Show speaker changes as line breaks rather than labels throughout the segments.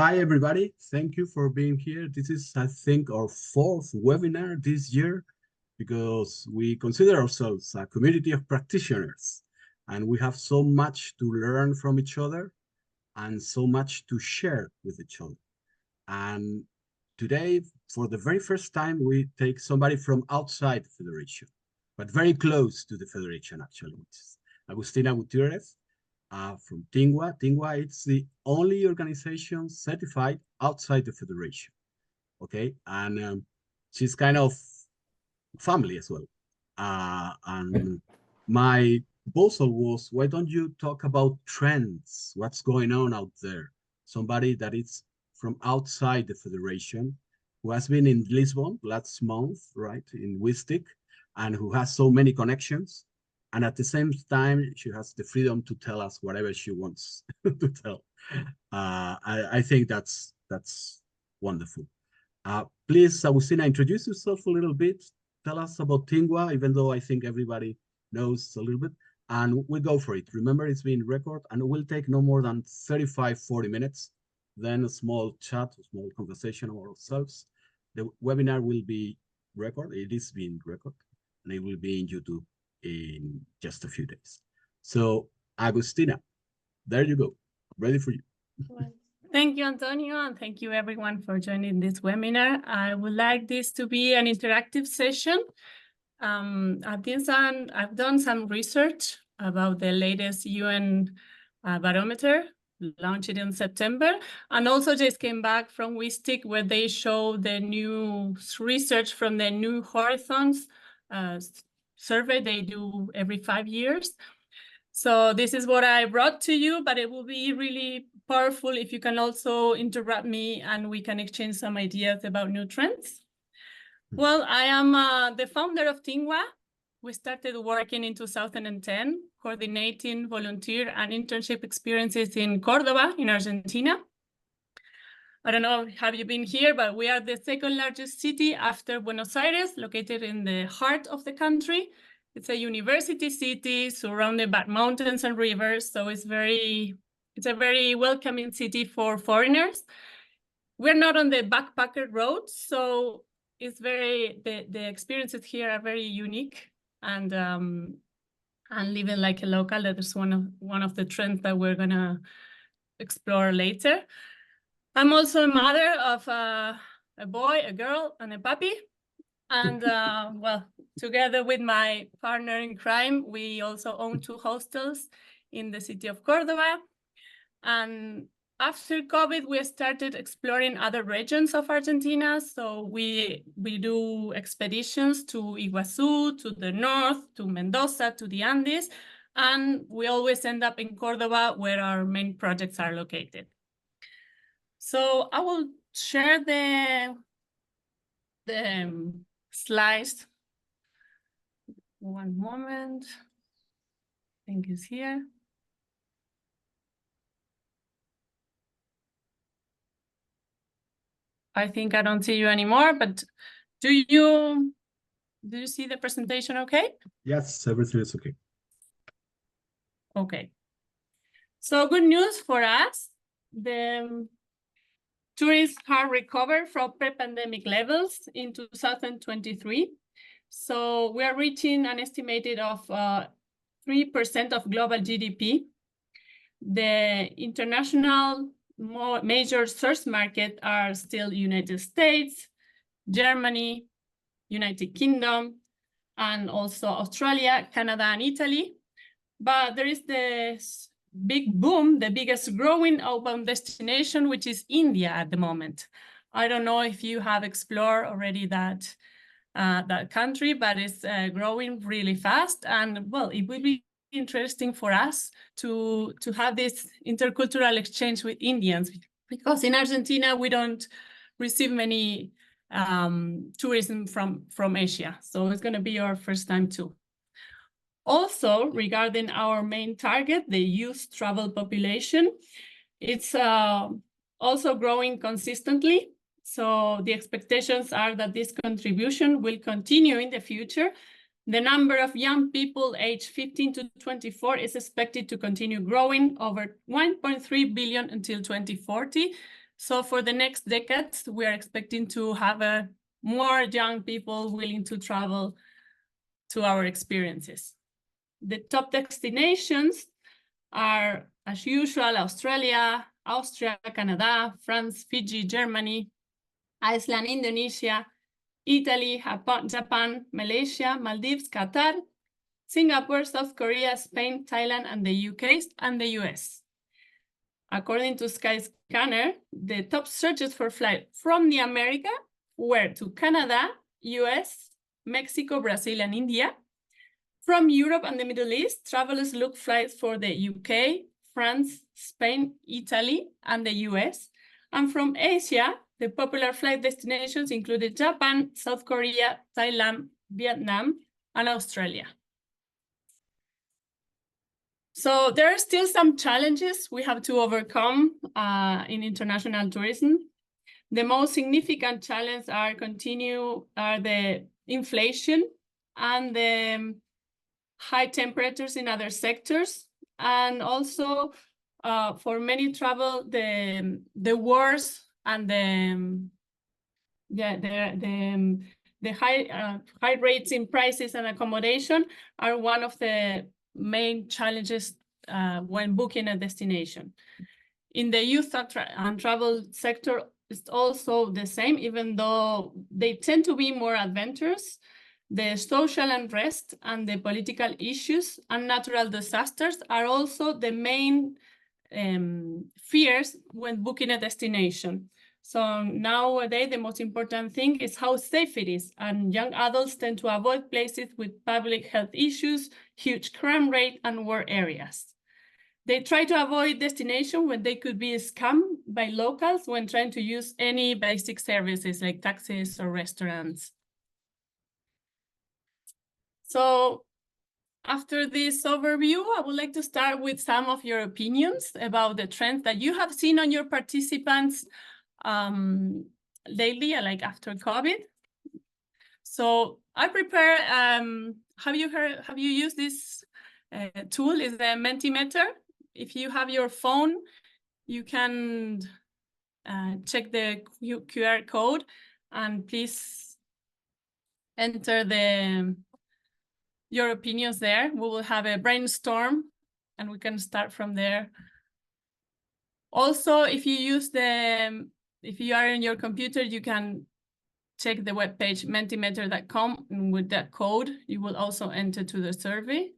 Hi, everybody. Thank you for being here. This is, I think, our fourth webinar this year because we consider ourselves a community of practitioners and we have so much to learn from each other and so much to share with each other. And today, for the very first time, we take somebody from outside the Federation, but very close to the Federation, actually, which is Agustina Gutierrez. From Tingua. Tingua, it's the only organization certified outside the Federation. Okay, and she's kind of family as well. And my proposal was, why don't you talk about trends? What's going on out there? Somebody that is from outside the Federation, who has been in Lisbon last month, right, in WISTIC, and who has so many connections. And at the same time, she has the freedom to tell us whatever she wants to tell. I think that's wonderful. Please, Agustina, introduce yourself a little bit. Tell us about Tingua, even though I think everybody knows a little bit. And we'll go for it. Remember, it's being recorded, and it will take no more than 35, 40 minutes. Then a small chat, a small conversation about ourselves. The webinar will be recorded. It is being recorded, and it will be in YouTube in just a few days. So, Agustina, there you go. Ready for you.
Thank you, Antonio, and thank you everyone for joining this webinar. I would like this to be an interactive session. I've done some research about the latest UN barometer launched in September, and also just came back from WISTIC where they show the new research from the New Horizons survey they do every 5 years. So this is what I brought to you, but it will be really powerful if you can also interrupt me and we can exchange some ideas about new trends. Well, I am the founder of Tingua. We started working in 2010, coordinating volunteer and internship experiences in Cordoba, in Argentina. I don't know, have you been here, but we are the second largest city after Buenos Aires, located in the heart of the country. It's a university city surrounded by mountains and rivers, so it's a very welcoming city for foreigners. We're not on the backpacker road, so it's the experiences here are very unique, and living like a local, that is one of the trends that we're gonna explore later. I'm also a mother of a boy, a girl, and a puppy. And well, together with my partner in crime, we also own 2 hostels in the city of Cordoba. And after COVID, we started exploring other regions of Argentina. So we do expeditions to Iguazu, to the north, to Mendoza, to the Andes. And we always end up in Cordoba, where our main projects are located. So I will share the slides. One moment. I think it's here. I think I don't see you anymore, but do you see the presentation okay?
Yes, everything is okay.
Okay. So good news for us. The tourists have recovered from pre-pandemic levels in 2023. So we are reaching an estimated of 3% of global GDP. The international major source market are still United States, Germany, United Kingdom, and also Australia, Canada, and Italy. But there is this big boom, the biggest growing outbound destination, which is India at the moment. I don't know if you have explored already that country, but it's growing really fast. And well, it will be interesting for us to have this intercultural exchange with Indians, because in Argentina, we don't receive many tourism from Asia. So it's going to be our first time too. Also, regarding our main target, the youth travel population, it's also growing consistently. So the expectations are that this contribution will continue in the future. The number of young people aged 15 to 24 is expected to continue growing over 1.3 billion until 2040. So for the next decades, we are expecting to have more young people willing to travel to our experiences. The top destinations are, as usual, Australia, Austria, Canada, France, Fiji, Germany, Iceland, Indonesia, Italy, Japan, Malaysia, Maldives, Qatar, Singapore, South Korea, Spain, Thailand, and the UK and the US. According to Skyscanner, the top searches for flight from the America were to Canada, US, Mexico, Brazil, and India. From Europe and the Middle East, travelers look flights for the UK, France, Spain, Italy, and the US. And from Asia, the popular flight destinations included Japan, South Korea, Thailand, Vietnam, and Australia. So there are still some challenges we have to overcome in international tourism. The most significant challenges are the inflation and the high temperatures in other sectors, and also for many travel, the wars and the high rates in prices and accommodation are one of the main challenges when booking a destination. In the youth and travel sector, it's also the same, even though they tend to be more adventurous. The social unrest and the political issues and natural disasters are also the main fears when booking a destination. So nowadays, the most important thing is how safe it is, and young adults tend to avoid places with public health issues, huge crime rate, and war areas. They try to avoid destinations when they could be scammed by locals when trying to use any basic services like taxis or restaurants. So after this overview, I would like to start with some of your opinions about the trends that you have seen on your participants lately, like after COVID. So I prepare, have you used this tool? Is the Mentimeter. If you have your phone, you can check the QR code and please enter your opinions there. We will have a brainstorm and we can start from there. Also, if you are in your computer, you can check the webpage mentimeter.com, and with that code, you will also enter to the survey.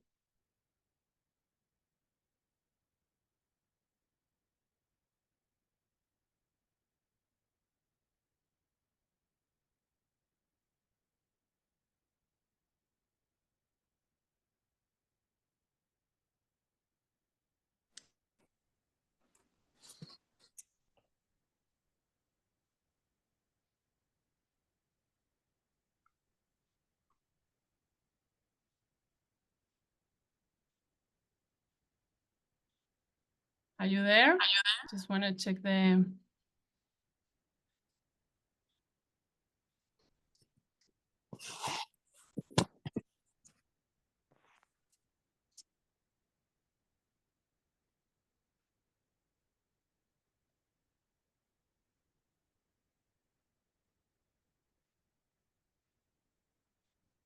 Are you there? Just want to check the...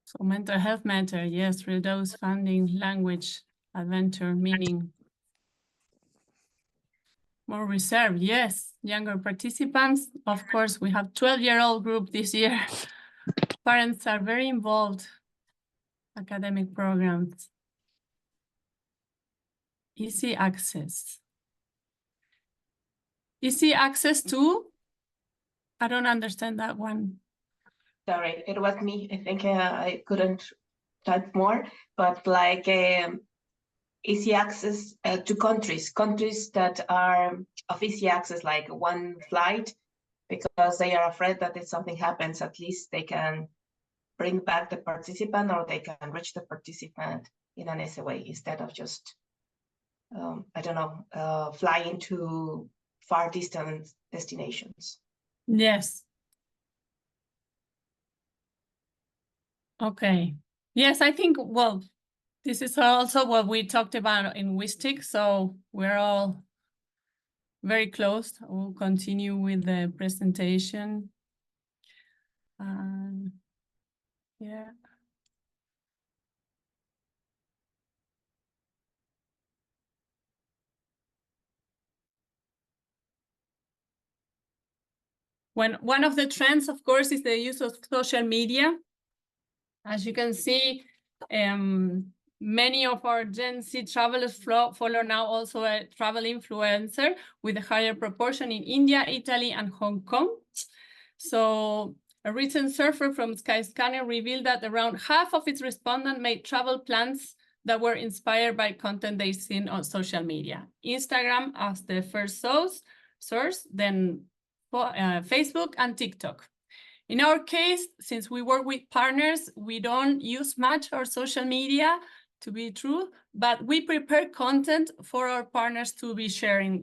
So mental health matter, yes, reduce funding, language, adventure, meaning. More reserved, yes. Younger participants, of course, we have 12-year-old group this year. Parents are very involved. Academic programs. Easy access. Easy access to? I don't understand that one.
Sorry, it was me. I think I couldn't type more, but like easy access to countries that are of easy access, like one flight, because they are afraid that if something happens, at least they can bring back the participant, or they can reach the participant in an easy way instead of just, I don't know, flying to far distant destinations.
Yes. Okay. Yes, I think, well, this is also what we talked about in WISTIC, so we're all very close. We'll continue with the presentation. Yeah. One of the trends, of course, is the use of social media. As you can see, many of our Gen Z travelers follow now also a travel influencer with a higher proportion in India, Italy, and Hong Kong. So a recent survey from Skyscanner revealed that around half of its respondents made travel plans that were inspired by content they've seen on social media. Instagram as the first source, then Facebook and TikTok. In our case, since we work with partners, we don't use much our social media, to be true, but we prepare content for our partners to be sharing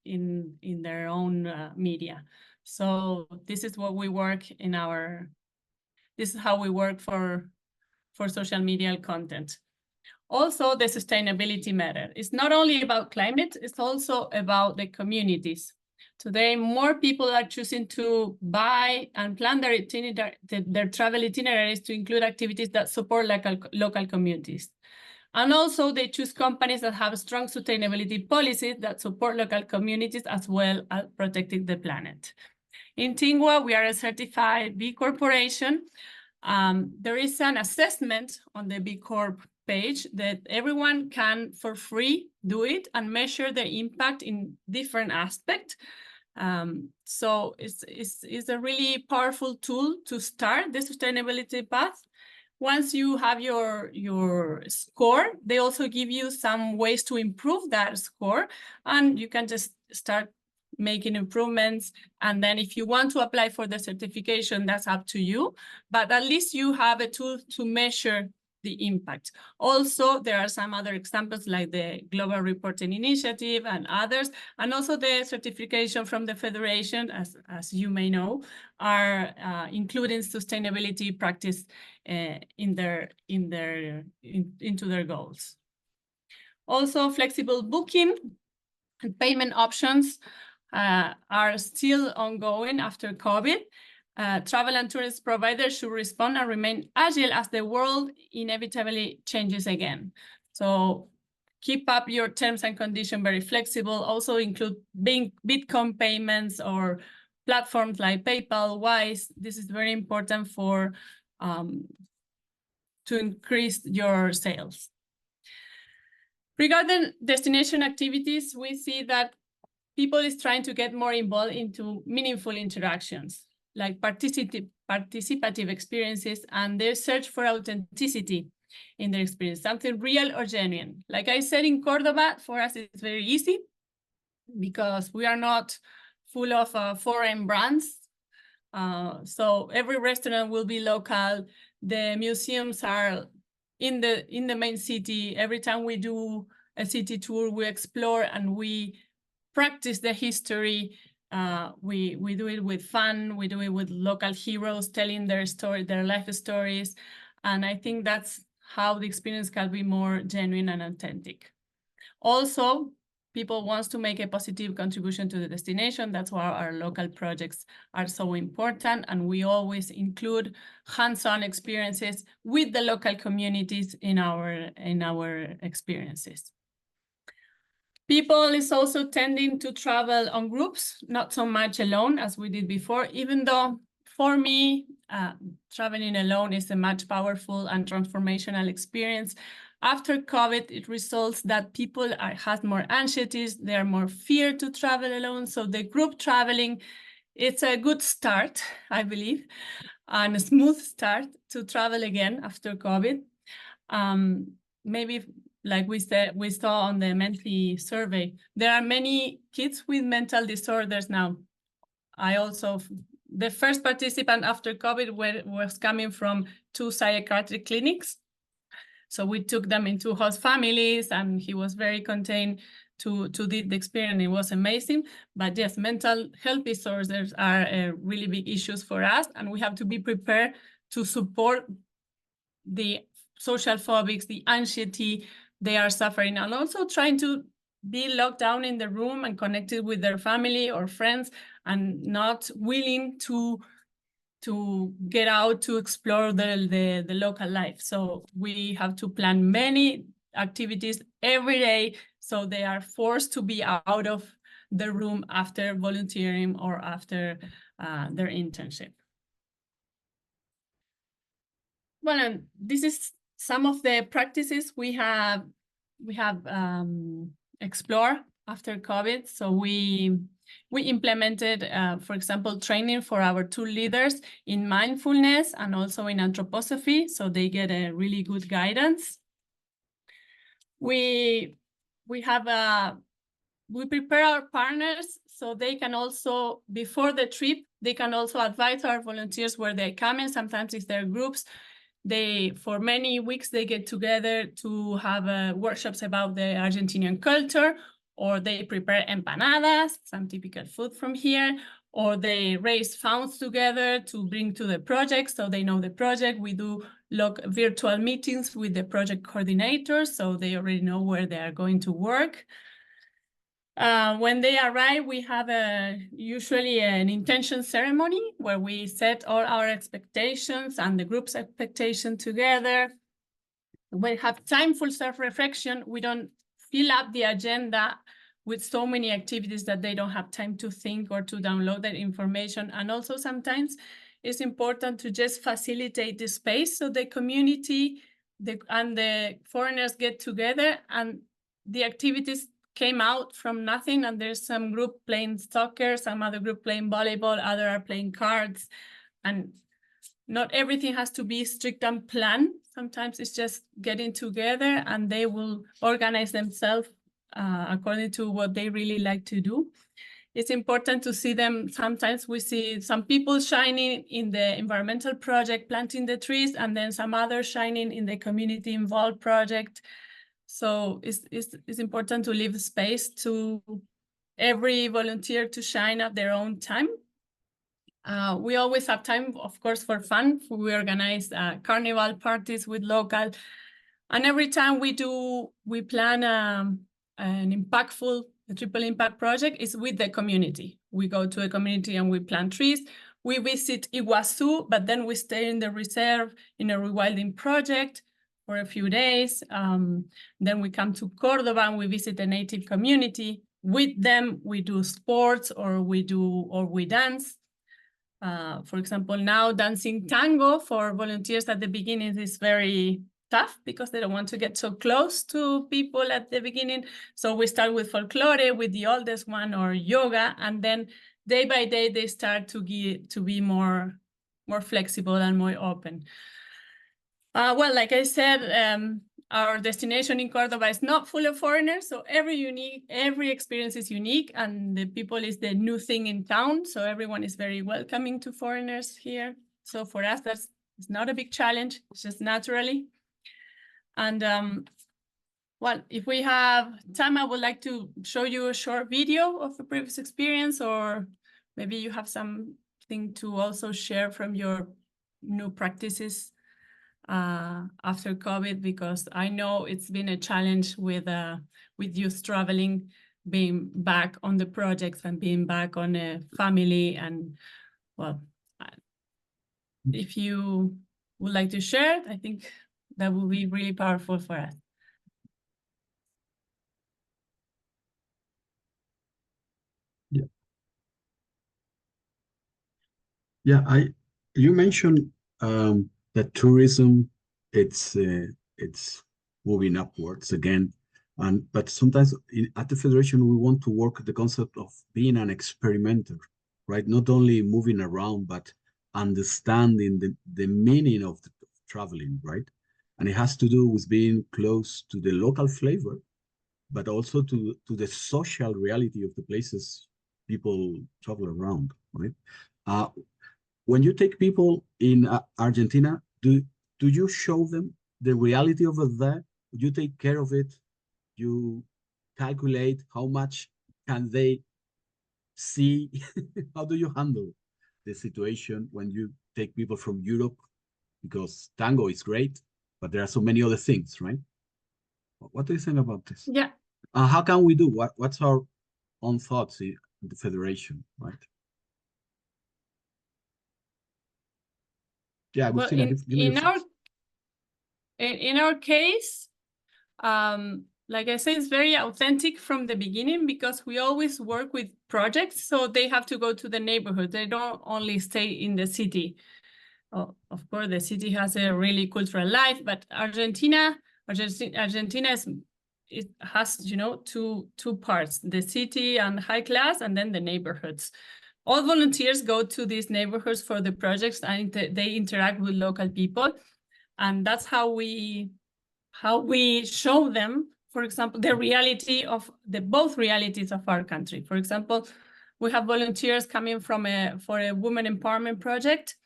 in their own media. So this is what we work this is how we work for social media content. Also, the sustainability matter. It's not only about climate, it's also about the communities. Today, more people are choosing to buy and plan their travel itineraries to include activities that support local communities. And also, they choose companies that have strong sustainability policies that support local communities as well as protecting the planet. In Tingua, we are a certified B Corporation. There is an assessment on the B Corp page that everyone can, for free, do it and measure the impact in different aspects. So it's a really powerful tool to start the sustainability path. Once you have your score, they also give you some ways to improve that score, and you can just start making improvements. And then if you want to apply for the certification, that's up to you. But at least you have a tool to measure the impact. Also, there are some other examples like the Global Reporting Initiative and others, and also the certification from the Federation, as you may know, are including sustainability practice into their goals. Also, flexible booking and payment options are still ongoing after COVID. Travel and tourist providers should respond and remain agile as the world inevitably changes again. So keep up your terms and conditions very flexible. Also include Bitcoin payments or platforms like PayPal, Wise. This is very important for to increase your sales. Regarding destination activities, we see that people is trying to get more involved into meaningful interactions, like participative experiences, and their search for authenticity in their experience, something real or genuine. Like I said, in Cordoba, for us, it's very easy because we are not full of foreign brands. So every restaurant will be local. The museums are in the main city. Every time we do a city tour, we explore and we practice the history. We do it with fun. We do it with local heroes telling their story, their life stories. And I think that's how the experience can be more genuine and authentic. Also, people want to make a positive contribution to the destination. That's why our local projects are so important. And we always include hands-on experiences with the local communities in our experiences. People is also tending to travel on groups, not so much alone as we did before, even though for me, traveling alone is a much powerful and transformational experience. After COVID, it results that people have more anxieties, they are more feared to travel alone. So the group traveling, it's a good start, I believe, and a smooth start to travel again after COVID. Maybe like we saw on the monthly survey, there are many kids with mental disorders now. The first participant after COVID was coming from 2 psychiatric clinics. So we took them into host families and he was very contained to do the experience. It was amazing. But yes, mental health disorders are really big issues for us, and we have to be prepared to support the social phobics, the anxiety they are suffering, and also trying to be locked down in the room and connected with their family or friends and not willing to get out to explore the local life. So we have to plan many activities every day, so they are forced to be out of the room after volunteering or after their internship. Well, and this is some of the practices we have explored after COVID. So we implemented, for example, training for our 2 leaders in mindfulness and also in anthroposophy, so they get a really good guidance. We prepare our partners so they can also, before the trip, they can also advise our volunteers where they come in. Sometimes it's their groups. For many weeks, they get together to have workshops about the Argentinian culture, or they prepare empanadas, some typical food from here, or they raise funds together to bring to the project so they know the project. We do virtual meetings with the project coordinators, so they already know where they are going to work. When they arrive, we have usually an intention ceremony where we set all our expectations and the group's expectation together. We have time for self-reflection. We don't fill up the agenda with so many activities that they don't have time to think or to download that information. And also sometimes it's important to just facilitate the space so the community and the foreigners get together, and the activities came out from nothing, and there's some group playing soccer, some other group playing volleyball, other are playing cards, and not everything has to be strict and planned. Sometimes it's just getting together and they will organize themselves according to what they really like to do. It's important to see them. Sometimes we see some people shining in the environmental project, planting the trees, and then some others shining in the community involved project. So it's important to leave space to every volunteer to shine at their own time. We always have time, of course, for fun. We organize carnival parties with local, and every time we plan a triple impact project is with the community. We go to a community and we plant trees. We visit Iguazu, but then we stay in the reserve in a rewilding project for a few days. Then we come to Cordoba and we visit a native community. With them, we do sports or we dance. For example, now dancing tango for volunteers at the beginning is very tough because they don't want to get so close to people at the beginning. So we start with folklore with the oldest one, or yoga, and then day by day they start to be more flexible and more open. Well, like I said, our destination in Cordoba is not full of foreigners, so every experience is unique, and the people is the new thing in town, so everyone is very welcoming to foreigners here. So for us, it's not a big challenge, it's just naturally. And well, if we have time, I would like to show you a short video of a previous experience, or maybe you have something to also share from your new practices after COVID, because I know it's been a challenge with youth traveling, being back on the projects and being back on a family. And well, if you would like to share, I think that will be really powerful for us.
Yeah, you mentioned that tourism, it's moving upwards again, but sometimes at the Federation we want to work the concept of being an experimenter, right? Not only moving around, but understanding the meaning of traveling, right? And it has to do with being close to the local flavor, but also to the social reality of the places people travel around, right? When you take people in Argentina, do you show them the reality over there? You take care of it. You calculate how much can they see. How do you handle the situation when you take people from Europe? Because tango is great, but there are so many other things, right? What do you think about this?
Yeah,
How can we do what's our own thoughts in the federation, right? Yeah,
Well,
Agustina, give me your thoughts.
in our case, like I said, it's very authentic from the beginning because we always work with projects, so they have to go to the neighborhood. They don't only stay in the city. Oh, of course, the city has a really cultural life, but Argentina it has, you know, two parts: the city and high class, and then the neighborhoods. All volunteers go to these neighborhoods for the projects, and they interact with local people, and that's how we show them, for example, the reality of both realities of our country. For example, we have volunteers coming for a women empowerment project.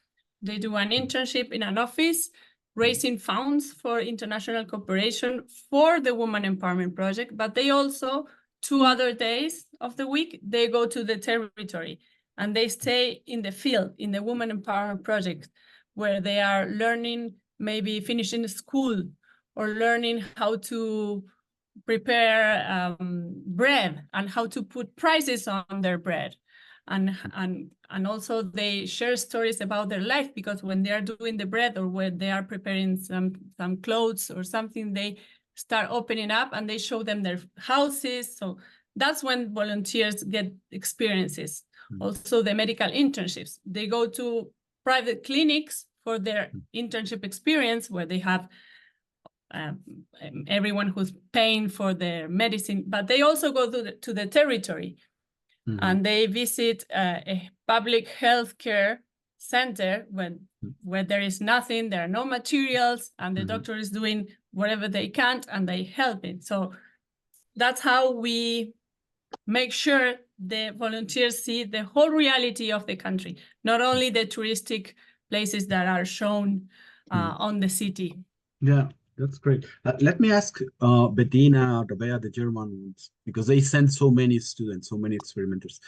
They do an internship in an office, raising funds for international cooperation for the women empowerment project, but they also, 2 other days of the week, they go to the territory and they stay in the field, in the women empowerment project, where they are learning, maybe finishing school, or learning how to prepare bread and how to put prices on their bread. And also they share stories about their life, because when they are doing the bread or when they are preparing some clothes or something, they start opening up and they show them their houses. So that's when volunteers get experiences. Also the medical internships. They go to private clinics for their internship experience, where they have everyone who's paying for their medicine, but they also go to the territory. And they visit a public health care center where there is nothing, there are no materials, and the doctor is doing whatever they can, and they help it. So that's how we make sure the volunteers see the whole reality of the country, not only the touristic places that are shown on the city.
Yeah, that's great. Let me ask Bettina, Rabea, the German ones, because they send so many students, so many experimenters.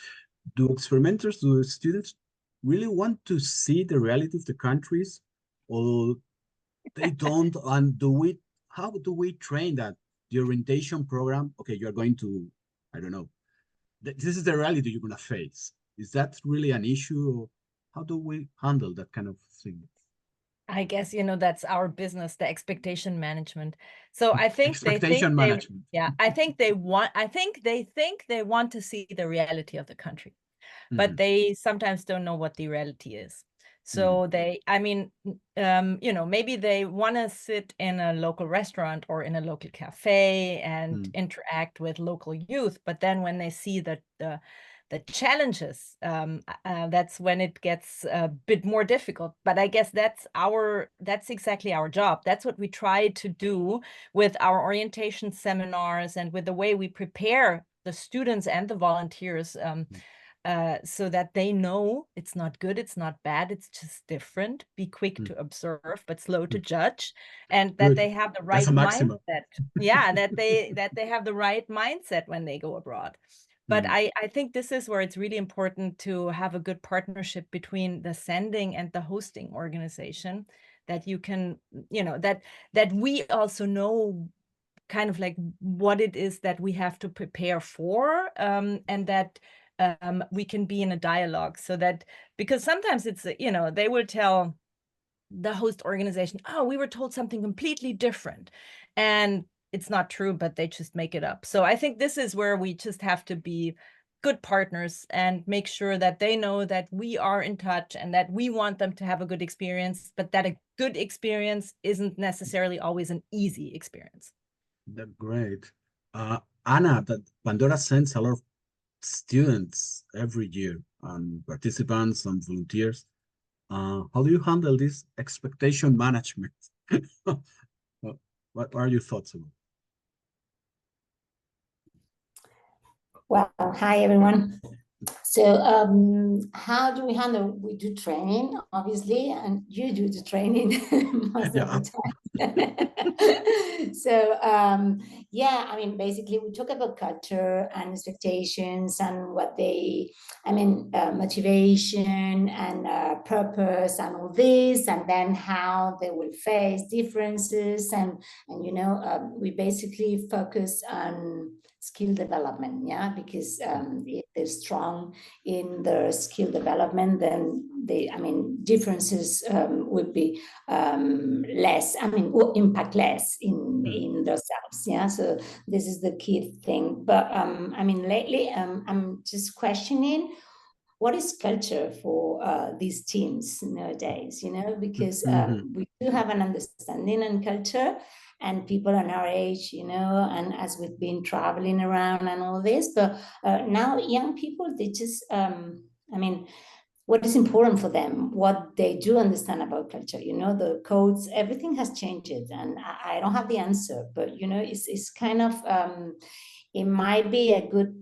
Do students really want to see the reality of the countries, or they don't? And how do we train that? The orientation program, okay, you're going to, I don't know, this is the reality you're going to face. Is that really an issue? Or how do we handle that kind of thing?
I guess, you know, that's our business, the expectation management. So I think
I think
they think they want to see the reality of the country, but they sometimes don't know what the reality is. So you know, maybe they want to sit in a local restaurant or in a local cafe and interact with local youth, but then when they see the challenges, that's when it gets a bit more difficult. But I guess that's exactly our job. That's what we try to do with our orientation seminars and with the way we prepare the students and the volunteers, so that they know it's not good, it's not bad, it's just different. Be quick to observe, but slow to judge, and that they have the right mindset. Yeah, that they have the right mindset when they go abroad. But I think this is where it's really important to have a good partnership between the sending and the hosting organization, that you can, you know, that we also know kind of like what it is that we have to prepare for, and that we can be in a dialogue, so that, because sometimes it's, you know, they will tell the host organization, oh, we were told something completely different, and it's not true, but they just make it up. So I think this is where we just have to be good partners and make sure that they know that we are in touch and that we want them to have a good experience, but that a good experience isn't necessarily always an easy experience.
That's great. Anna, that Pandora sends a lot of students every year, and participants and volunteers. How do you handle this expectation management? What are your thoughts about?
Well, hi everyone. So how do we handle? We do training, obviously, and you do the training most of the time. So yeah, I mean, basically we talk about culture and expectations and what they, I mean, motivation and purpose and all this, and then how they will face differences. And you know, we basically focus on skill development, yeah, because if they're strong in their skill development, then they, I mean, differences would be less, I mean, will impact less in themselves, yeah. So this is the key thing. But I mean, lately I'm just questioning what is culture for these teams nowadays, you know, because we do have an understanding on culture, and people on our age, you know, and as we've been traveling around and all this, but now young people, they just, I mean, what is important for them, what they do understand about culture, you know, the codes, everything has changed, and I don't have the answer, but you know, it's kind of, it might be a good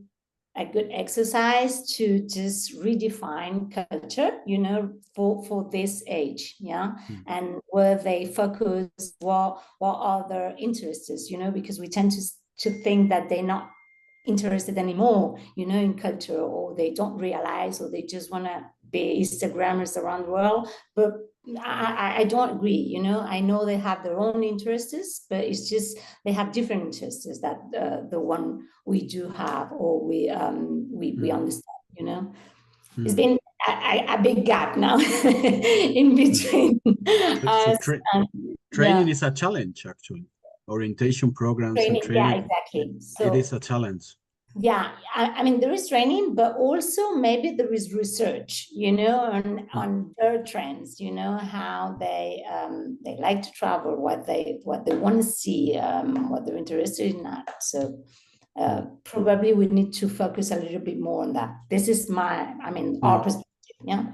exercise to just redefine culture, you know, for this age, yeah, and where they focus, what are their interests, you know, because we tend to think that they're not interested anymore, you know, in culture, or they don't realize, or they just want to be Instagrammers around the world. But I don't agree, you know. I know they have their own interests, but it's just they have different interests that the one we do have, or we understand, you know. It's been a big gap now in between us.
Training is a challenge, actually. Orientation programs and training.
Yeah, exactly. So
it is a challenge.
Yeah, I mean, there is training, but also maybe there is research, you know, on their trends, you know, how they like to travel, what they want to see, what they're interested in that. So probably we need to focus a little bit more on that. This is our perspective. Yeah.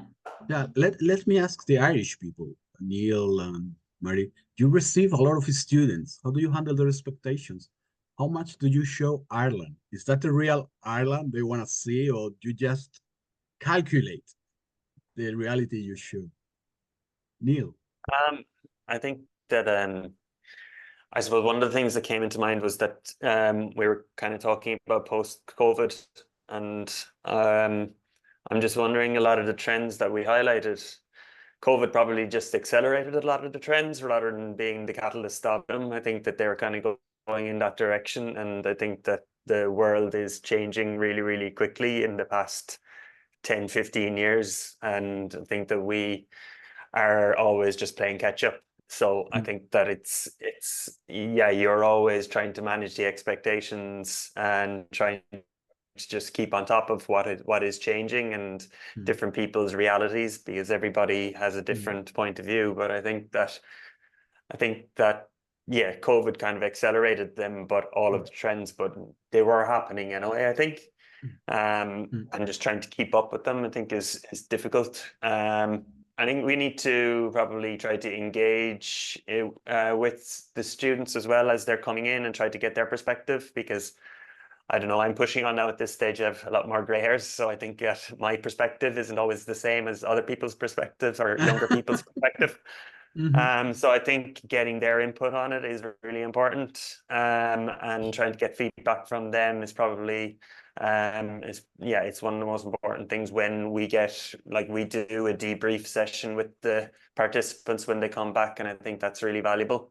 Yeah. Let me ask the Irish people, Neil and Mary. You receive a lot of students. How do you handle their expectations? How much do you show Ireland? Is that the real Ireland they want to see, or do you just calculate the reality you show? Neil?
I think that I suppose one of the things that came into mind was that we were kind of talking about post-COVID, and I'm just wondering, a lot of the trends that we highlighted, COVID probably just accelerated a lot of the trends rather than being the catalyst of them. I think that they were kind of going in that direction, and I think that the world is changing really, really quickly in the past 10, 15 years, and I think that we are always just playing catch up. So I think that it's yeah, you're always trying to manage the expectations and trying to just keep on top of what is changing and different people's realities, because everybody has a different point of view. But I think that yeah, COVID kind of accelerated them, but all of the trends, but they were happening in a way, I think. And just trying to keep up with them, I think is difficult. I think we need to probably try to engage with the students as well as they're coming in, and try to get their perspective, because I don't know, I'm pushing on now at this stage. I have a lot more gray hairs, so I think that my perspective isn't always the same as other people's perspectives or younger people's perspective. So I think getting their input on it is really important, and trying to get feedback from them is probably it's one of the most important things when we get, like, we do a debrief session with the participants when they come back, and I think that's really valuable.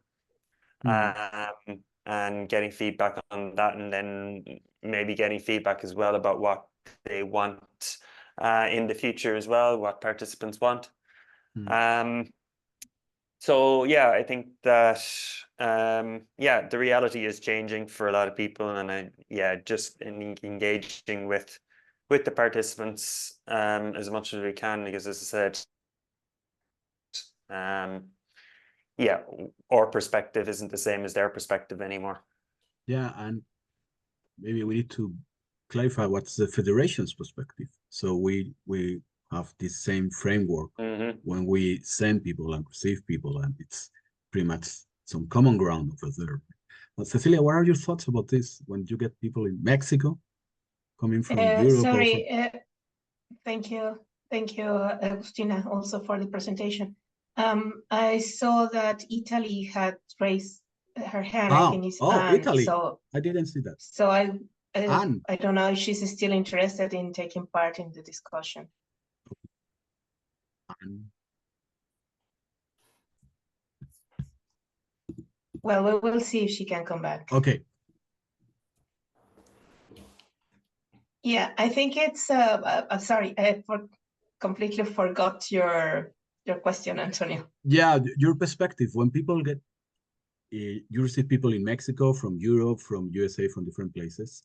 And getting feedback on that, and then maybe getting feedback as well about what they want in the future as well, what participants want. So yeah, I think that the reality is changing for a lot of people, and just engaging with the participants as much as we can, because as I said, our perspective isn't the same as their perspective anymore.
Yeah, and maybe we need to clarify what's the federation's perspective. So we have this same framework when we send people and receive people, and it's pretty much some common ground over there. But Cecilia, what are your thoughts about this when you get people in Mexico coming from Europe?
Sorry, thank you, Agustina, also for the presentation. I saw that Italy had raised her hand, I think is Anne.
Italy.
So
I didn't see that.
So
Anne.
I don't know if she's still interested in taking part in the discussion.
Anne.
Well, we will see if she can come back.
Okay.
Yeah, I think it's. I'm sorry, I completely forgot your question, Antonio.
Yeah, your perspective when people get. You receive people in Mexico, from Europe, from USA, from different places.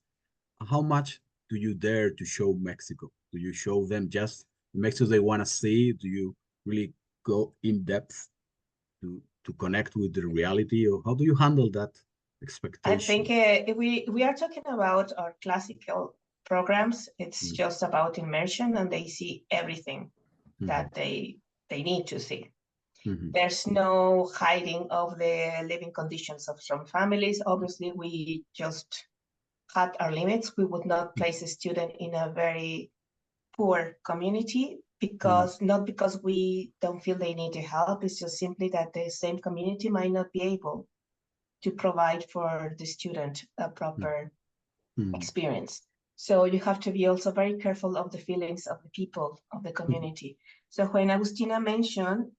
How much do you dare to show Mexico? Do you show them just the Mexico they want to see? Do you really go in depth to connect with the reality, or how do you handle that expectation?
I think if we are talking about our classical programs, it's just about immersion, and they see everything that they need to see. There's no hiding of the living conditions of some families. Obviously, we just had our limits. We would not place a student in a very poor community because not because we don't feel they need the help. It's just simply that the same community might not be able to provide for the student a proper experience. So you have to be also very careful of the feelings of the people of the community. So when Agustina mentioned,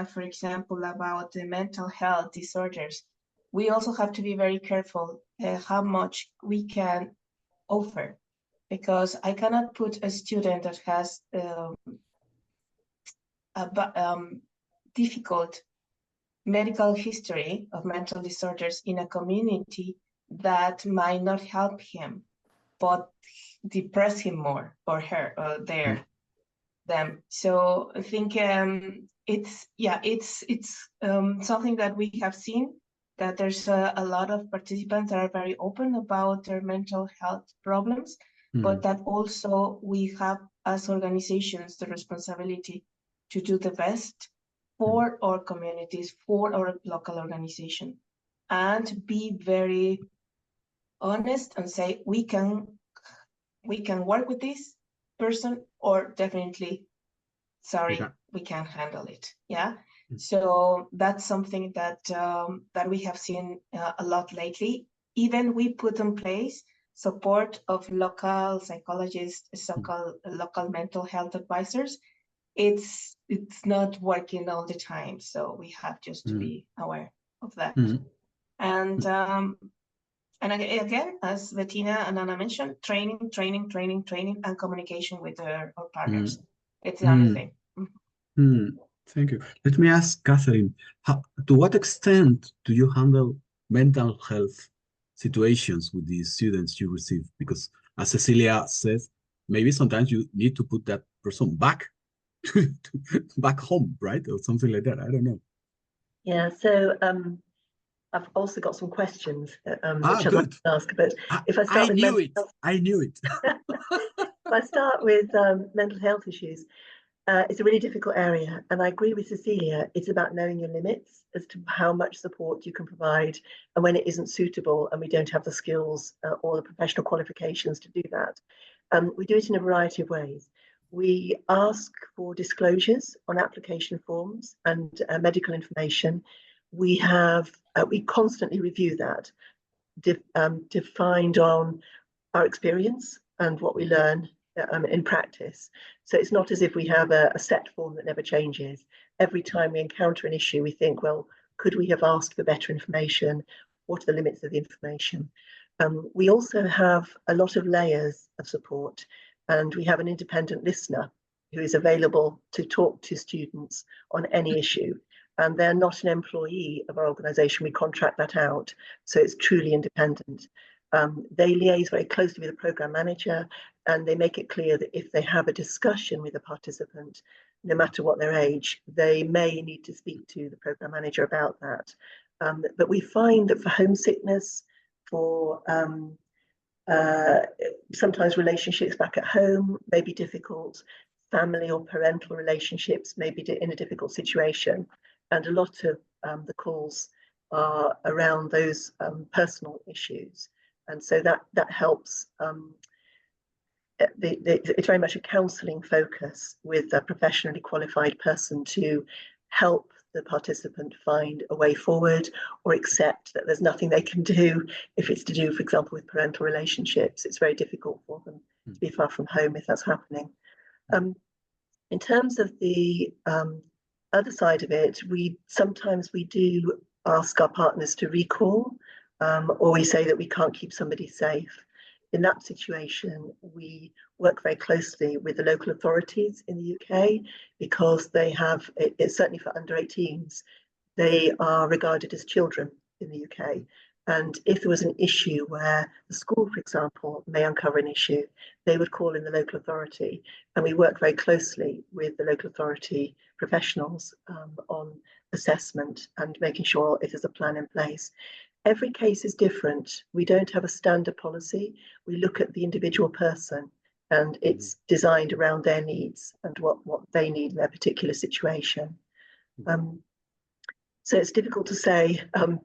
for example, about the mental health disorders, we also have to be very careful how much we can offer, because I cannot put a student that has a difficult medical history of mental disorders in a community that might not help him, but depress him more, or her, or them. So I think it's something that we have seen, that there's a lot of participants that are very open about their mental health problems, but that also we have as organizations the responsibility to do the best for our communities, for our local organization, and be very honest and say we can work with this person, or definitely sorry, we can't handle it. Yeah. So that's something that that we have seen a lot lately. Even we put in place support of local psychologists, local mental health advisors. It's not working all the time, so we have just to be aware of that. And again, as Bettina and Anna mentioned, training, and communication with our partners. It's the only thing.
Thank you. Let me ask Catherine, to what extent do you handle mental health situations with the students you receive? Because as Cecilia says, maybe sometimes you need to put that person back back home, right? Or something like that. I don't know.
Yeah, so I've also got some questions which I'd like to ask. But if I start with mental health,
I knew it.
if I start with mental health issues, it's a really difficult area. And I agree with Cecilia, it's about knowing your limits as to how much support you can provide and when it isn't suitable and we don't have the skills or the professional qualifications to do that. We do it in a variety of ways. We ask for disclosures on application forms and medical information. We constantly review that, defined on our experience and what we learn in practice. So it's not as if we have a set form that never changes. Every time we encounter an issue, we think, well, could we have asked for better information? What are the limits of the information? We also have a lot of layers of support, and we have an independent listener who is available to talk to students on any issue. And they're not an employee of our organisation. We contract that out, so it's truly independent. They liaise very closely with the programme manager, and they make it clear that if they have a discussion with a participant, no matter what their age, they may need to speak to the programme manager about that. But we find that for homesickness, for sometimes relationships back at home may be difficult, family or parental relationships may be in a difficult situation. And a lot of the calls are around those personal issues. And so that helps. It's very much a counselling focus with a professionally qualified person to help the participant find a way forward or accept that there's nothing they can do if it's to do, for example, with parental relationships. It's very difficult for them to be far from home if that's happening. In terms of the other side of it, sometimes we do ask our partners to recall, or we say that we can't keep somebody safe. In that situation, we work very closely with the local authorities in the UK because they have, it's certainly for under 18s, they are regarded as children in the UK. And if there was an issue where the school, for example, may uncover an issue, they would call in the local authority. And we work very closely with the local authority professionals on assessment and making sure if there's a plan in place. Every case is different. We don't have a standard policy. We look at the individual person and it's designed around their needs and what they need in their particular situation. So it's difficult to say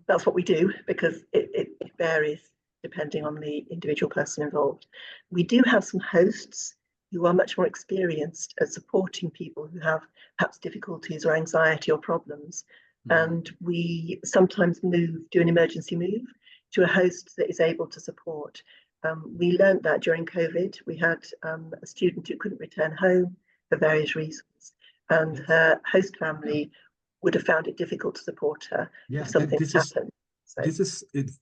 that's what we do because it varies depending on the individual person involved. We do have some hosts who are much more experienced at supporting people who have perhaps difficulties or anxiety or problems. And we sometimes do an emergency move to a host that is able to support. We learned that during COVID. We had a student who couldn't return home for various reasons, and her host family would have found it difficult to support her if something happened.
This is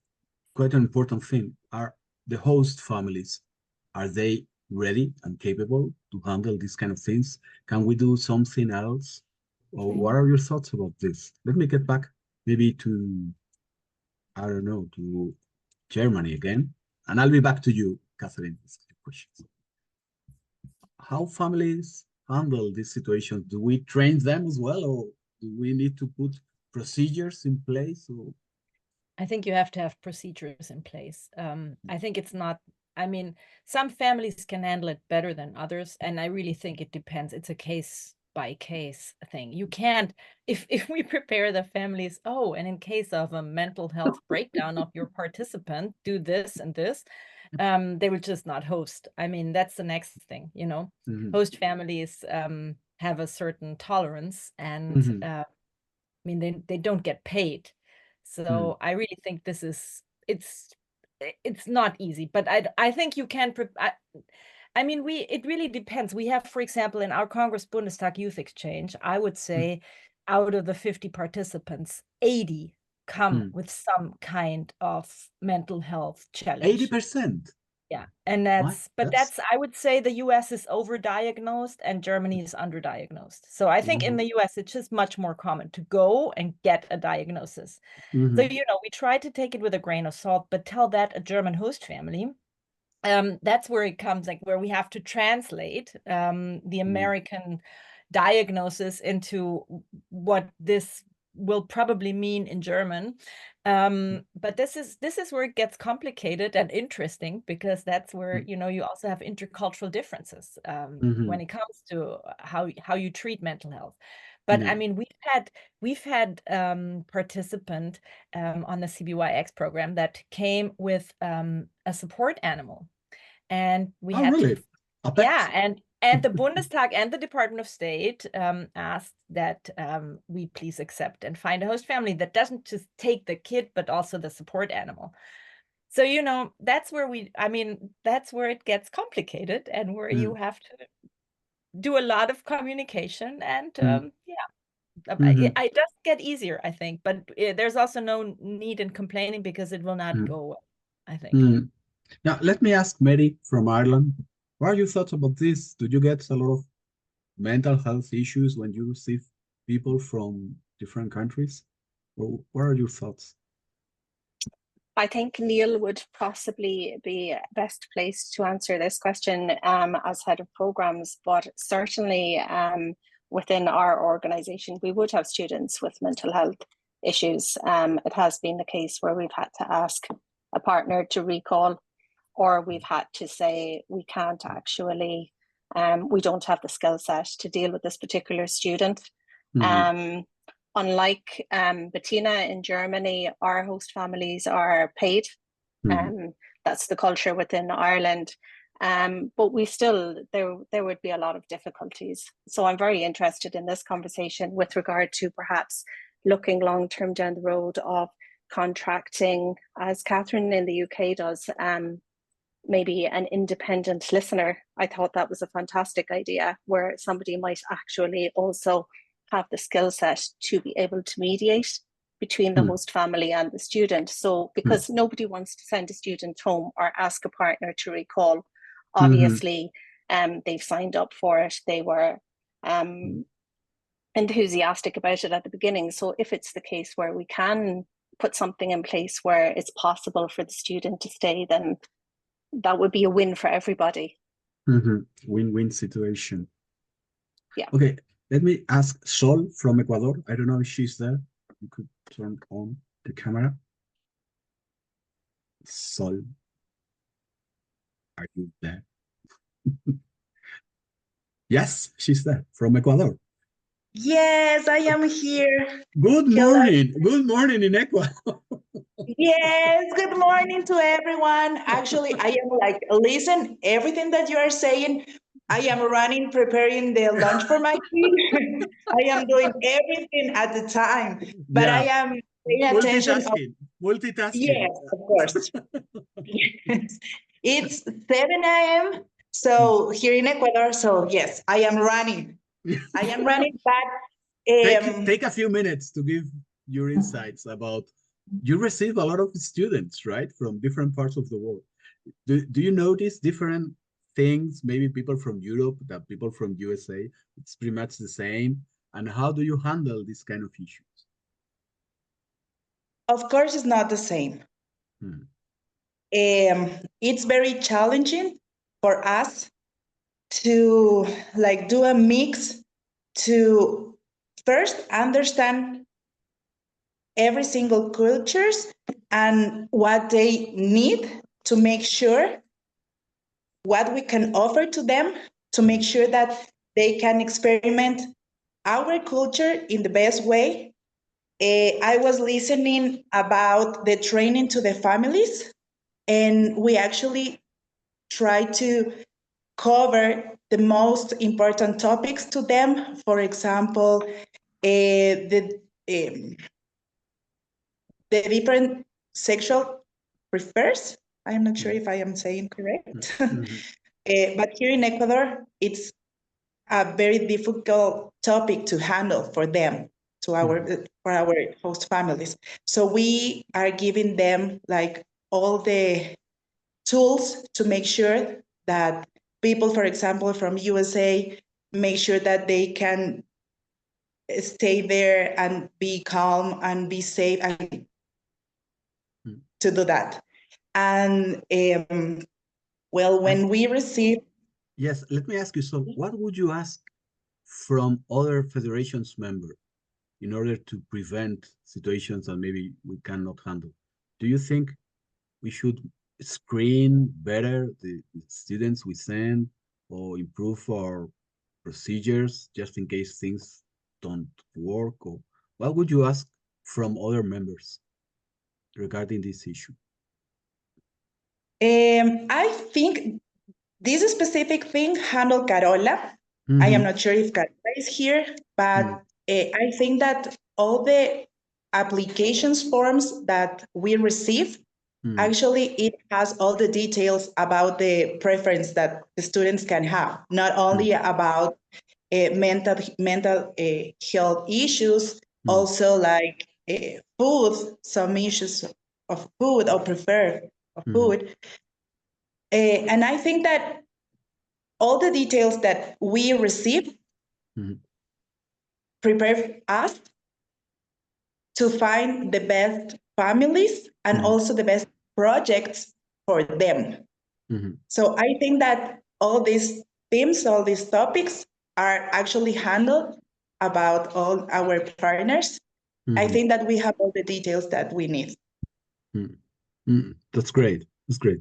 quite an important thing. Are the host families, are they ready and capable to handle these kind of things? Can we do something else? Or what are your thoughts about this? Let me get back maybe to, I don't know, to Germany again. And I'll be back to you, Catherine, with questions. How families handle this situation? Do we train them as well, or do we need to put procedures in place? Or?
I think you have to have procedures in place. I think it's not, I mean, some families can handle it better than others. And I really think it depends. It's a case by case thing. You can't, if we prepare the families, oh, and in case of a mental health breakdown of your participant, do this and this, they will just not host. I mean, that's the next thing, you know. Host families have a certain tolerance and I mean, they don't get paid. So I really think this is, it's not easy, but I think you can, I mean, it really depends. We have, for example, in our Congress Bundestag Youth Exchange, I would say out of the 50 participants, 80 come with some kind of mental health challenge.
80%?
Yeah. And that's I would say the US is overdiagnosed and Germany is underdiagnosed. So I think in the US, it's just much more common to go and get a diagnosis. So, you know, we try to take it with a grain of salt, but tell that a German host family, that's where it comes, like where we have to translate the American diagnosis into what this will probably mean in German. But this is where it gets complicated and interesting, because that's where, you know, you also have intercultural differences when it comes to how you treat mental health. But I mean, we've had participant on the CBYX program that came with a support animal, and we had to, and the Bundestag and the Department of State asked that we please accept and find a host family that doesn't just take the kid, but also the support animal. So, you know, that's where that's where it gets complicated and where you have to do a lot of communication and it does get easier, I think, but there's also no need in complaining because it will not go well, I think.
Now, let me ask Mary from Ireland. What are your thoughts about this? Do you get a lot of mental health issues when you receive people from different countries? Or what are your thoughts?
I think Neil would possibly be best placed to answer this question as head of programs, but certainly within our organization, we would have students with mental health issues. It has been the case where we've had to ask a partner to recall, or we've had to say we can't actually, we don't have the skill set to deal with this particular student. Unlike Bettina in Germany, our host families are paid. That's the culture within Ireland. But we still, there would be a lot of difficulties. So I'm very interested in this conversation with regard to perhaps looking long-term down the road of contracting, as Catherine in the UK does, maybe an independent listener. I thought that was a fantastic idea, where somebody might actually also have the skill set to be able to mediate between the host family and the student. So because nobody wants to send a student home or ask a partner to recall. Obviously, they've signed up for it. They were enthusiastic about it at the beginning. So if it's the case where we can put something in place where it's possible for the student to stay, then that would be a win for everybody.
Win-win situation.
Yeah.
Okay, let me ask Sol from Ecuador. I don't know if she's there. You could turn on the camera. Sol, are you there? Yes, she's there, from Ecuador.
Yes, I am here.
Good morning. Good morning in Ecuador.
Yes, good morning to everyone. Actually, I am like, listen, everything that you are saying, I am running, preparing the lunch for my kids. I am doing everything at the time, but I am paying attention.
Multitasking.
Yes, of course. Yes. It's 7 a.m. So here in Ecuador, so yes, I am running. I am running, but
take a few minutes to give your insights about, you receive a lot of students, right, from different parts of the world. Do you notice different things, maybe people from Europe, that people from USA, it's pretty much the same? And how do you handle these kind of issues?
Of course, it's not the same. It's very challenging for us to like do a mix to first understand every single cultures and what they need to make sure what we can offer to them, to make sure that they can experiment our culture in the best way. I was listening about the training to the families, and we actually try to cover the most important topics to them. For example, the different sexual prefers. I am not sure if I am saying correct. But here in Ecuador, it's a very difficult topic to handle for them, for our host families. So we are giving them like all the tools to make sure that people, for example, from USA, make sure that they can stay there and be calm and be safe and to do that. And well, when we receive...
Yes, let me ask you, so what would you ask from other federations members in order to prevent situations that maybe we cannot handle? Do you think we should screen better the students we send, or improve our procedures just in case things don't work? Or what would you ask from other members regarding this issue?
I think this specific thing handled Carola. I am not sure if Carola is here, but I think that all the applications forms that we receive, actually it has all the details about the preference that the students can have, not only about mental health issues, also like food, some issues of food or prefer of food. And I think that all the details that we receive prepare us to find the best families and also the best projects for them. So I think that all these themes, all these topics are actually handled about all our partners. I think that we have all the details that we need.
That's great. That's great.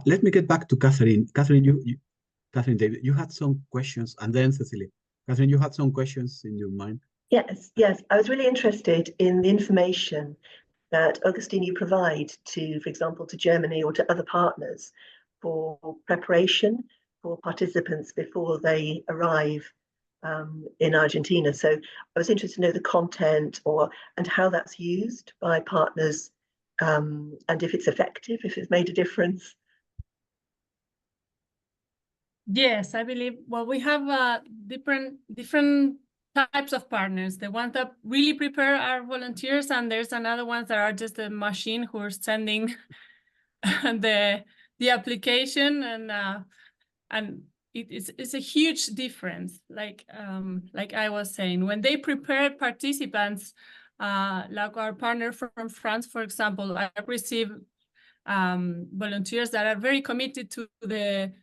Let me get back to Catherine. Catherine David, you had some questions, and then Cecilia. Catherine, you had some questions in your mind.
Yes. I was really interested in the information that Augustine you provide to, for example, to Germany or to other partners for preparation for participants before they arrive in Argentina. So I was interested to know the content and how that's used by partners, and if it's effective, if it's made a difference.
Yes, I believe, well, we have different types of partners. The ones that really prepare our volunteers, and there's another ones that are just a machine who are sending the application, and it's a huge difference. Like I was saying, when they prepare participants, like our partner from France, for example, I receive volunteers that are very committed to the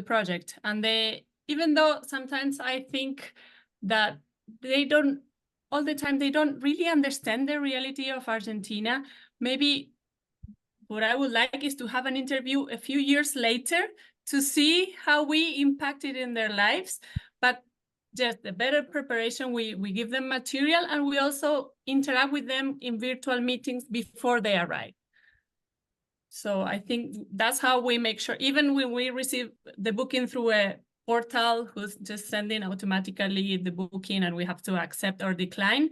project, and even though sometimes I think that they don't really understand the reality of Argentina. Maybe what I would like is to have an interview a few years later to see how we impacted in their lives. But just a better preparation, we give them material, and we also interact with them in virtual meetings before they arrive. So I think that's how we make sure, even when we receive the booking through a portal who's just sending automatically the booking and we have to accept or decline,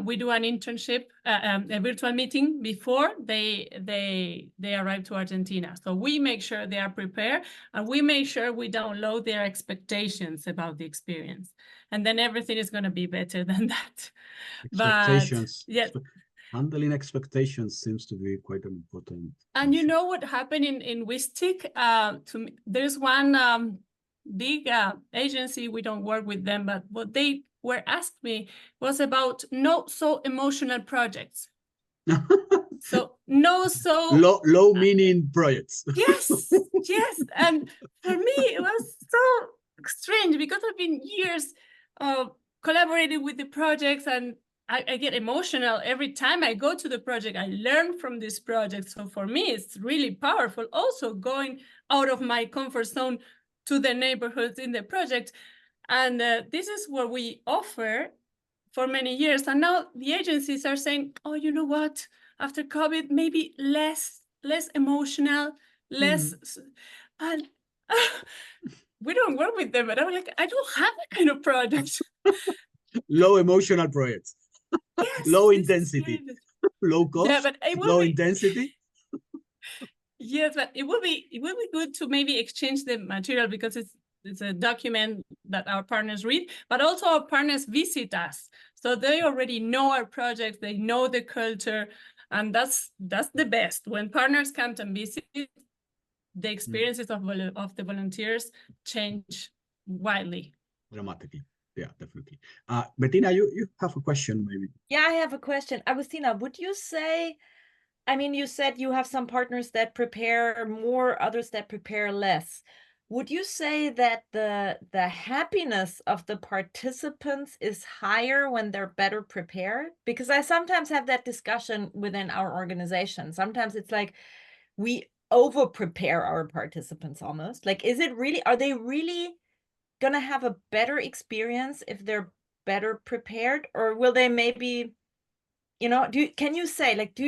we do an internship, a virtual meeting before they arrive to Argentina. So we make sure they are prepared, and we make sure we download their expectations about the experience, and then everything is going to be better than that.
Expectations.
But, yeah.
Handling expectations seems to be quite an important
And
issue.
you know what happened in WISTIC? There's one big agency, we don't work with them, but what they were asked me was about not so emotional projects. So
low meaning projects.
Yes, yes. And for me, it was so strange because I've been years collaborating with the projects, and I get emotional every time I go to the project. I learn from this project. So for me, it's really powerful also going out of my comfort zone to the neighborhoods in the project. And this is what we offer for many years. And now the agencies are saying, oh, you know what? After COVID, maybe less emotional, less. And we don't work with them. But I'm like, I don't have that kind of project.
Low emotional projects.
Yes,
low intensity, low cost,
yeah, but
low intensity.
Yes, but it would be good to maybe exchange the material, because it's a document that our partners read, but also our partners visit us, so they already know our projects, they know the culture, and that's the best. When partners come and visit, the experiences of the volunteers change widely,
dramatically. Yeah, definitely. Bettina, you have a question, maybe?
Yeah, I have a question. Agustina, would you say, I mean, you said you have some partners that prepare more, others that prepare less. Would you say that the happiness of the participants is higher when they're better prepared? Because I sometimes have that discussion within our organization. Sometimes it's like we over-prepare our participants almost. Like, are they really gonna have a better experience if they're better prepared, or will they maybe, can you say, like,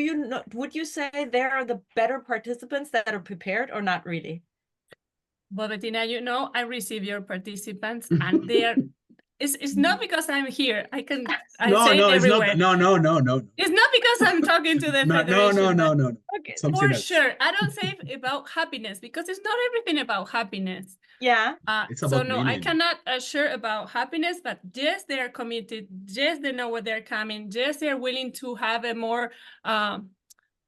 would you say there are the better participants that are prepared, or not really?
Well, Bettina, I receive your participants, and it's not because I'm here. I say it everywhere.
No.
It's not because I'm talking to the federation.
No.
Okay, for sure. I don't say about happiness, because it's not everything about happiness.
Yeah.
It's about
meaning. I
meaning.
cannot assure about happiness, but yes, they are committed. Yes, they know where they're coming. Yes, they're willing to have a more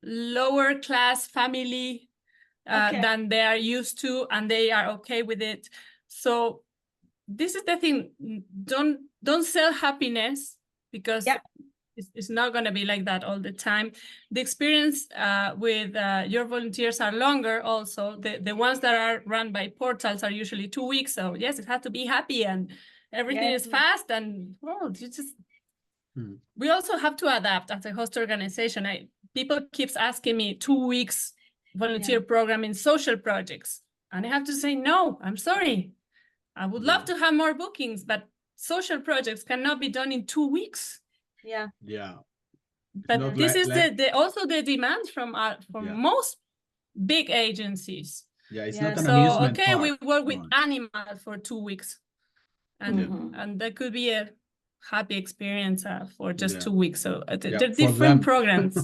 lower class family than they are used to, and they are okay with it. So this is the thing. Don't sell happiness, because it's not going to be like that all the time. The experience with your volunteers are longer also. The ones that are run by portals are usually 2 weeks. So yes, it has to be happy, and everything is fast, and we also have to adapt as a host organization. People keeps asking me 2 weeks volunteer program in social projects, and I have to say, no, I'm sorry. I would love to have more bookings, but social projects cannot be done in 2 weeks.
Yeah.
But
Not
this is
like
also the demand from
Yeah.
most big agencies.
Yeah, it's
Yeah,
not an
so
amusement
okay, we
park.
work with
Right.
animals for 2 weeks, and
Mhm.
and that could be a happy experience for just
Yeah.
2 weeks. So
Yeah,
they're
for
different
them.
programs.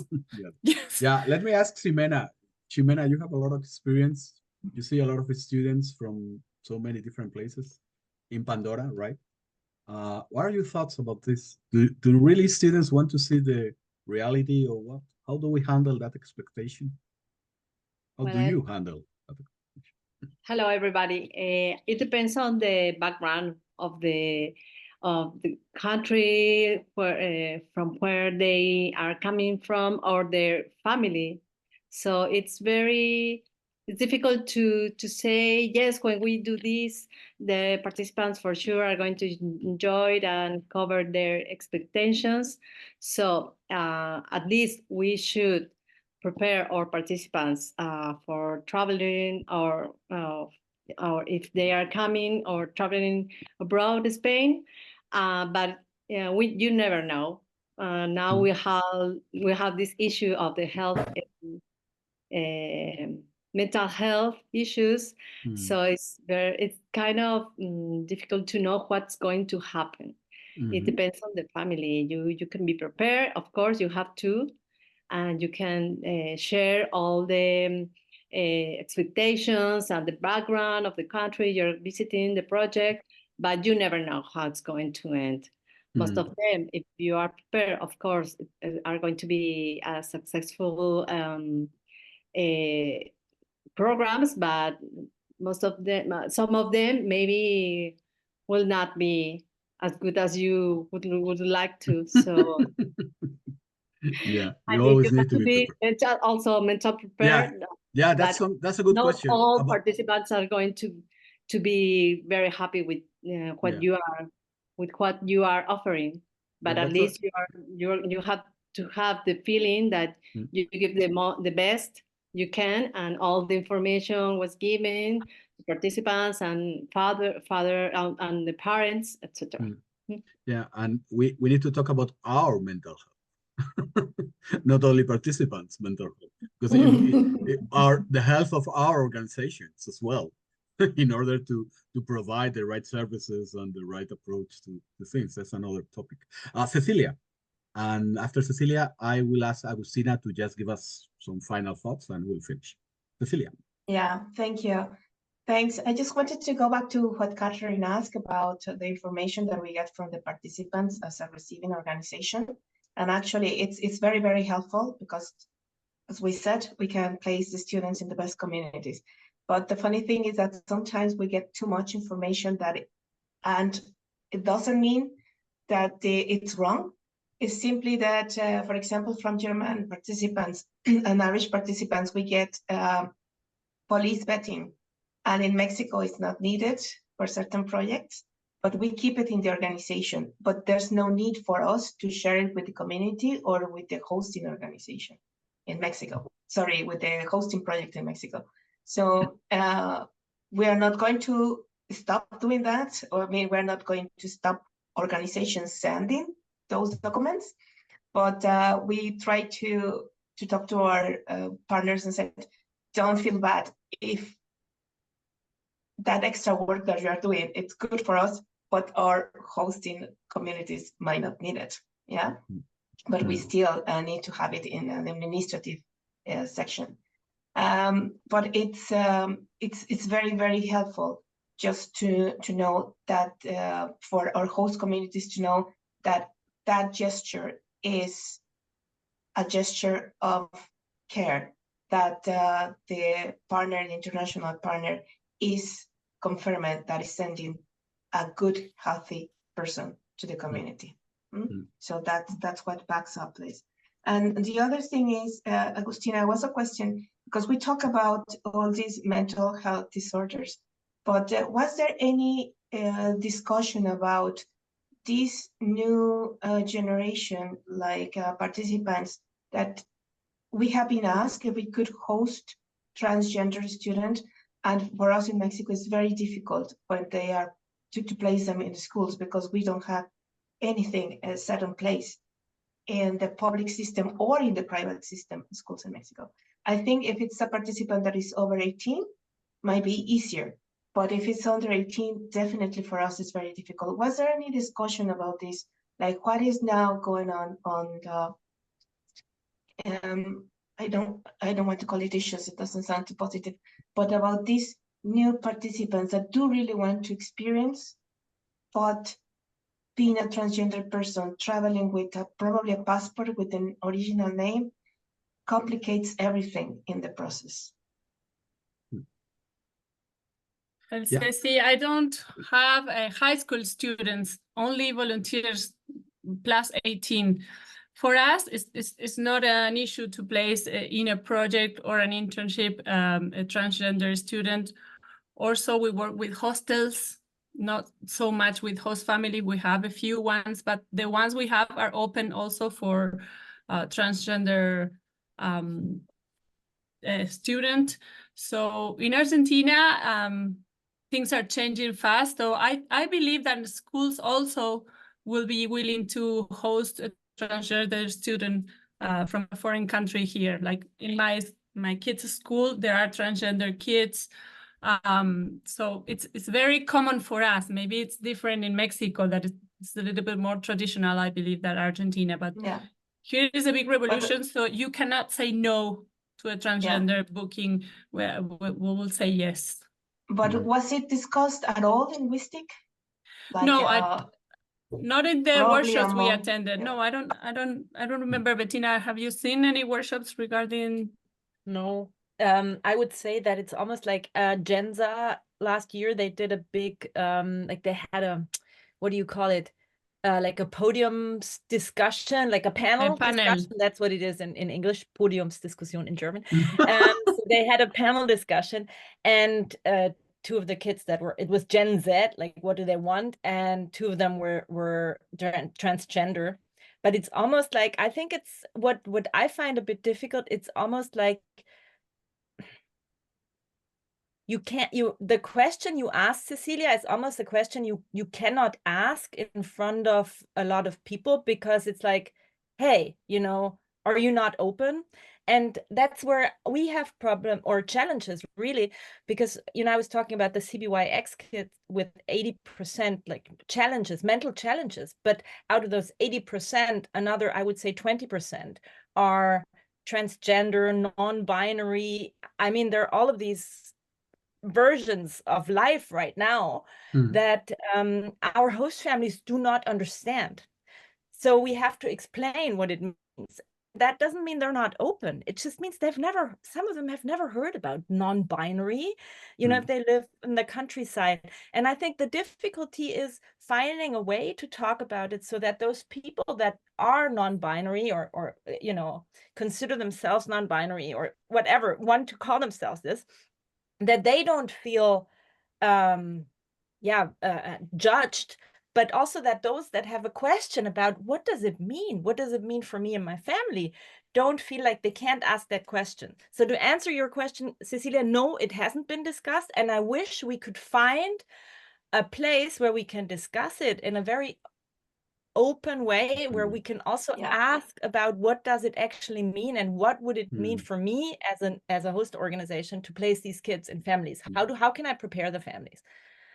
Yeah.
Yes.
Yeah, let me ask Ximena. Ximena, you have a lot of experience. You see a lot of students from so many different places in Pandora, right? What are your thoughts about this? Do really students want to see the reality, or what? How do we handle that expectation? How
Well,
do you handle that?
hello, everybody. It depends on the background of the country where from where they are coming from or their family. So it's difficult to say yes. When we do this, the participants for sure are going to enjoy it and cover their expectations. So at least we should prepare our participants for traveling or if they are coming or traveling abroad to Spain. But you never know. Now we have this issue of the health, mental health issues. So it's kind of difficult to know what's going to happen. It depends on the family. You can be prepared. Of course, you have to. And you can share all the expectations and the background of the country you're visiting, the project, but you never know how it's going to end. Most of them, if you are prepared, of course, are going to be successful programs, but most of them, some of them maybe will not be as good as you would like to. So
Yeah,
I
you
mean,
always
you
need
have
to
to
be
be
prepared.
mental
Yeah,
prepared.
yeah,
But
that's a good
not
question.
all
About
participants are going to be very happy with what
Yeah.
you are offering. But
Well,
at least you have to have the feeling that you give the best you can, and all the information was given to participants and father and the parents, etc.
Yeah, and we need to talk about our mental health, not only participants' mental health, because the health of our organizations as well, in order to provide the right services and the right approach to things. That's another topic. Cecilia, and after Cecilia, I will ask Agustina to just give us some final thoughts, and we'll finish. Cecilia.
Yeah, thank you. Thanks. I just wanted to go back to what Catherine asked about the information that we get from the participants as a receiving organization. And actually, it's very, very helpful because, as we said, we can place the students in the best communities. But the funny thing is that sometimes we get too much information and it doesn't mean that it's wrong. It's simply that, for example, from German participants and Irish participants, we get police vetting. And in Mexico, it's not needed for certain projects, but we keep it in the organization. But there's no need for us to share it with the community or with the hosting organization in Mexico. Sorry, with the hosting project in Mexico. So we are not going to stop doing that, or we're not going to stop organizations sending those documents, but we try to talk to our partners and say, don't feel bad if that extra work that you are doing, it's good for us, but our hosting communities might not need it. Yeah, but we still need to have it in an administrative section. But it's very, very helpful just to know that for our host communities to know that that gesture is a gesture of care, that the partner, the international partner, is confirming that is sending a good, healthy person to the community. So that's what backs up this. And the other thing is, Agustina, was a question, because we talk about all these mental health disorders, but was there any discussion about this new generation, like participants, that we have been asked if we could host transgender students, and for us in Mexico, it's very difficult when they are to place them in the schools because we don't have anything set in place. in the public system or in the private system schools in Mexico. I think if it's a participant that is over 18, might be easier. But if it's under 18, definitely for us it's very difficult. Was there any discussion about this? Like what is now going on the I don't want to call it issues, it doesn't sound too positive, but about these new participants that do really want to experience, but being a transgender person traveling with probably a passport with an original name complicates everything in the process.
Well,
Yeah.
Ceci, I don't have high school students, only volunteers plus 18. For us, it's not an issue to place in a project or an internship a transgender student. Also, we work with hostels, not so much with host family. We have a few ones, but the ones we have are open also for transgender student. So in Argentina, things are changing fast. So I believe that schools also will be willing to host a transgender student from a foreign country here. Like in my kids' school, there are transgender kids. So it's very common for us. Maybe it's different in Mexico, that it's a little bit more traditional, I believe, than Argentina. But
yeah,
here is a big revolution, so you cannot say no to a transgender booking. Where we will say yes.
But was it discussed at all in WISTIC? Like,
no, not in the workshops we attended.
Yeah.
No, I don't remember. Bettina, have you seen any workshops regarding?
No. I would say that it's almost like Genza last year. They did a big like they had a, what do you call it? Like a podium discussion, like a panel discussion. That's what it is in English, Podiumsdiskussion in German. So they had a panel discussion, and two of the kids that were, it was Gen Z, like what do they want? And two of them were transgender. But it's almost like, I think it's what I find a bit difficult. It's almost like the question you ask, Cecilia, is almost a question you cannot ask in front of a lot of people, because it's like, hey, are you not open? And that's where we have problem or challenges, really, because, I was talking about the CBYX kids with 80% like challenges, mental challenges, but out of those 80%, another, I would say 20% are transgender, non-binary. I mean, there are all of these versions of life right now that our host families do not understand. So we have to explain what it means. That doesn't mean they're not open. It just means some of them have never heard about non-binary, if they live in the countryside. And I think the difficulty is finding a way to talk about it so that those people that are non-binary or consider themselves non-binary or whatever, want to call themselves this, that they don't feel judged, but also that those that have a question about what does it mean for me and my family, don't feel like they can't ask that question. So to answer your question, Cecilia, no, it hasn't been discussed, and I wish we could find a place where we can discuss it in a very open way, where we can also ask about what does it actually mean, and what would it mean for me as a host organization to place these kids in families. How can I prepare the families?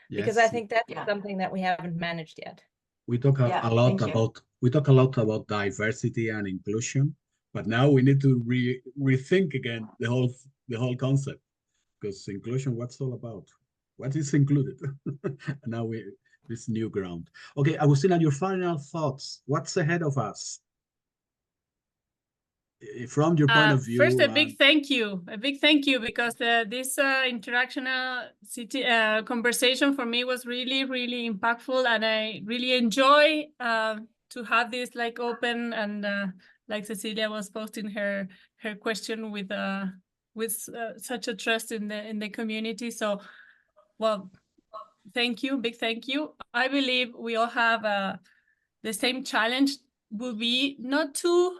Because I think that's something that we haven't managed yet.
We talk a lot about diversity and inclusion, but now we need to rethink again the whole concept, because inclusion, what's all about? What is included? Now this new ground. Okay, Agustina, your final thoughts. What's ahead of us? From your point of view.
First, a big thank you, because this interactional conversation for me was really, really impactful, and I really enjoy to have this like open and like Cecilia was posting her question with such a trust in the community. So, well, thank you, big thank you. I believe we all have the same challenge, will be not to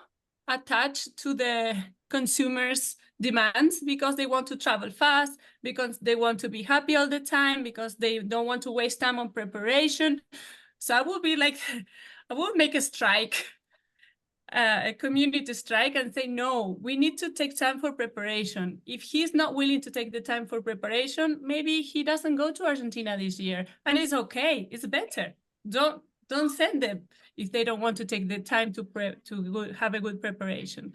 attached to the consumers' demands, because they want to travel fast, because they want to be happy all the time, because they don't want to waste time on preparation. So I will be like, I will make a strike a community strike and say, no, we need to take time for preparation. If he's not willing to take the time for preparation, maybe he doesn't go to Argentina this year, and it's okay. It's better. Don't send them if they don't want to take the time to have a good preparation.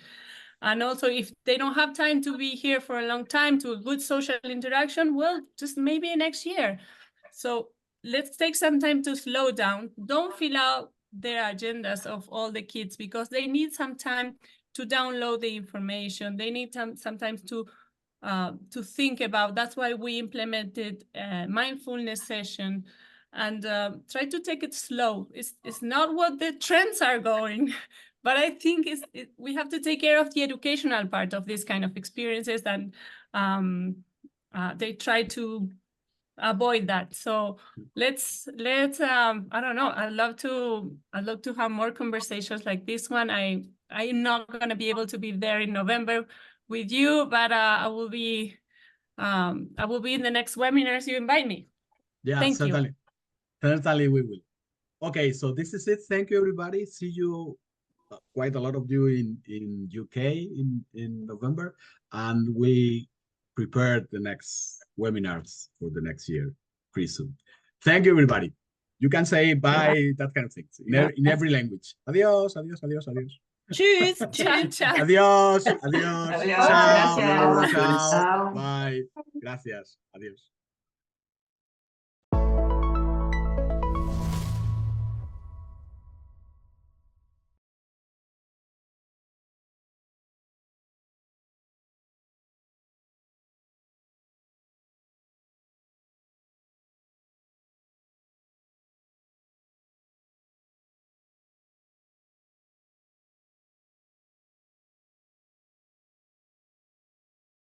And also, if they don't have time to be here for a long time to a good social interaction, well, just maybe next year. So let's take some time to slow down. Don't fill out their agendas of all the kids, because they need some time to download the information. They need sometimes to think about. That's why we implemented a mindfulness session, and try to take it slow. It's not what the trends are going, but I think we have to take care of the educational part of this kind of experiences, and they try to avoid that. So let's I don't know, I'd love to have more conversations like this one. I'm not going to be able to be there in November with you, but I will be in the next webinars you invite me.
Yeah,
Thank
certainly.
you.
Certainly we will. Okay, so this is it. Thank you, everybody. See you, quite a lot of you in UK in November, and we prepared the next webinars for the next year pretty soon. Thank you, everybody. You can say bye, that kind of thing, in every language. Adiós, adiós, adiós, adiós.
Tschüss.
Adiós, adiós.
Adiós,
Chao,
gracias.
chao.
Chao.
Bye. Gracias. Adiós.